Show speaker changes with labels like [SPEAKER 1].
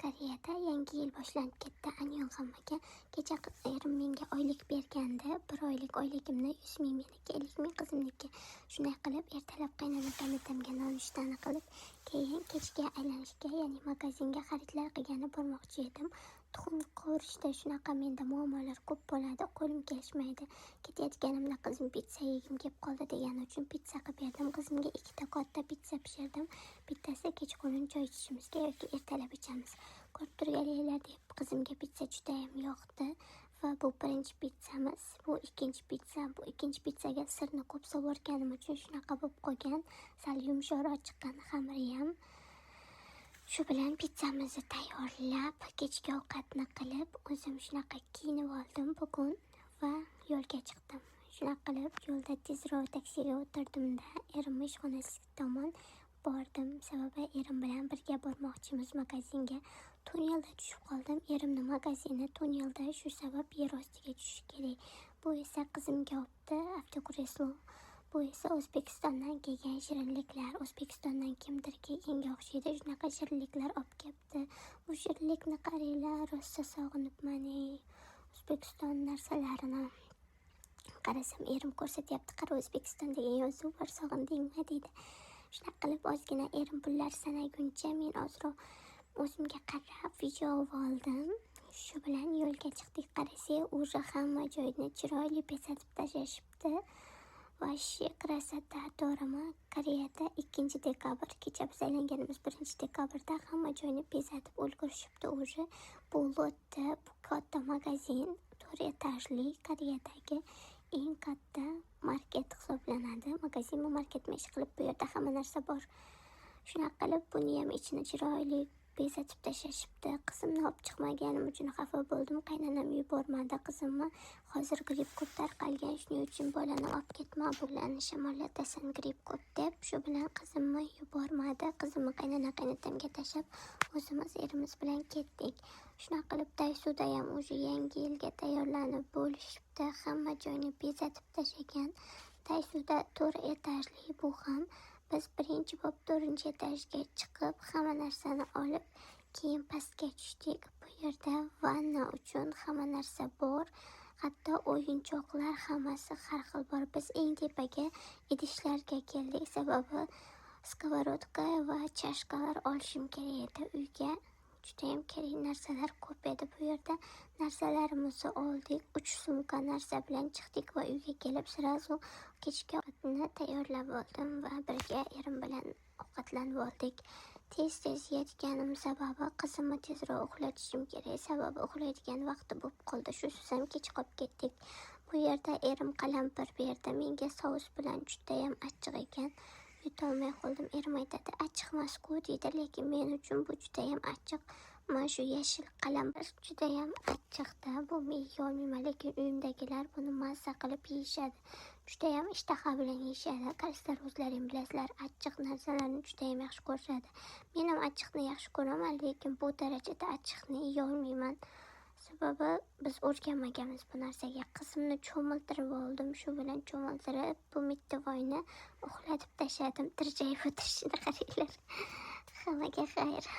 [SPEAKER 1] Koreyada yangi yil boshlanib ketdi. Anyon hammaga. Kecha erim menga oylik bergandi. 1 oylik oyligimni 100 ming meniki, 50 ming qizimniki. Shunday qilib ertalab qaynona-qaynotamga nonushtani qilib, keyin kechga aylanishga, ya'ni magazinga xaridlar qilgani bormoqchi edim. Tuxum qovurishda shunaqa menda muammolar ko'p bo'ladi. Qo'lim kelishmaydi. Ketayotganimda qizim pitsa yegim kelib qoldi degani uchun pitsa qilib berdim. Qizimga 2 ta katta pitsa pishirdim. Bittasi kechqurun choy ichishimizga yoki ertalab ichamiz. Ko'rib turganinglar deb qizimga pitsa juda ham yoqdi va bu birinchi pitsamiz. Bu ikkinchi pitsa. Bu ikkinchi pitsaga sirni ko'p sovorganim uchun shunaqa bo'lib qolgan. Sal yumshoqroq chiqqan xamiri ham. Shu bilan pizzamizni tayyorlab, kechki ovqatni qilib, o'zim shunaqa kiyinib oldim bugun va yo'lga chiqdim. Shunaqa qilib yo'lda tezroq taksiga o'tirdim-da, erim ishxonasi tomon bordim. Sababi erim bilan birga bormoqchimiz magazinga. Tunnelda tushib qoldim. Erimni magazini tunnelda, shu sabab yer ostiga tushish kerak. Bu esa qizimga olibdi avtokreslo. Bu esa O'zbekistondan kelgan shirinliklar. O'zbekistondan kimdir kelganga o'xshaydi. Shunaqa shirinliklar olib kelibdi. Bu shirinlikni qaranglar, rosa sog'inibman. O'zbekiston narsalarini qarasam erim ko'rsatyapti. Qara, O'zbekiston degan yozuv bor, sog'indingmi deydi. Shunaqa qilib ozgina erim pullar sanaguncha men ozroq o'zimga qarab video oldim. Shu bilan yo'lga chiqdik. Qarasak, уже hamma joyni chiroyli bezatib tashlashibdi. Vashi krasota, to'g'rimi? Koreyada 2-dekabr, kecha biz aylanganimiz 1-dekabrda hamma joyni bezatib ulgurishibdi уже. Bu Lotte, bu katta magazin, 4 etajli, Koreyadagi eng katta market hisoblanadi. Magazin va marketma ish qilib, bu yerda hamma narsa bor. Shunaqa qilib buni ham ichini chiroyli bezatib tashlashibdi. Qizimni olib chiqmaganim uchun xafa bo'ldim. Qaynonam yubormadi qizimni. Hozir gripp ko'p tarqalgan, shuning uchun bolani olib ketma, bularni shamollatasan, gripp ko'p deb. Shu bilan qizimni yubormadi. Qizimni qaynona-qaynotamga tashlab, o'zimiz erimiz bilan ketdik. Shunaqa qilib Daysuda ham o'sha yangi yilga tayyorlanib bo'lishibdi. Hamma joyni bezatib tashlagan. Daysuda 4 etajli bu ham. Biz birinchi bo'lib 4-etajga chiqib, hamma narsani olib, keyin pastga tushdik. Bu yerda vanna uchun hamma narsa bor. Hatto o'yinchoqlar hammasi har xil bor. Biz eng tepaga idishlarga keldik, sababi skоворodka va chashkalar olishim kerak edi uyga. Juda ham kerak narsalar ko'p edi bu yerda. Narsalarimizni oldik, 3 sumka narsa bilan chiqdik va uyga kelib sirazu kechki ovqatni tayyorlab oldim va birga erim bilan ovqatlanib oldik. Tez yetganim sababi qizimni tezroq uxlatishim kerak, sababi uxlaydigan vaqti bo'lib qoldi. Shusiz ham kech qolib ketdik. Bu yerda erim qalampir berdi. Menga sous bilan juda ham achchiq ekan. Yutolmay qoldim. Erim aytadi, achchiq emas-ku deydi, lekin men uchun bu juda ham achchiq. Mana shu yashil qalampir juda ham achchiqda. Bu men yeyolmayman, lekin uyimdagilar buni mazza qilib yeyishadi. Juda ham ishtaha bilan yeyishadi. Qaysizlar o'zlaring bilasizlar, achchiq narsalarni juda ham yaxshi ko'rishadi. Men ham achchiqni yaxshi ko'raman, lekin bu darajada achchiqni yeyolmayman. Sababi biz o'rganmaganmiz bu narsaga. Qizimni cho'miltirib oldim. Shu bilan cho'miltirib, bu mittivoyni uxlatib tashladim. Tirjayib o'tirishini qaranglar. Hammaga xayr.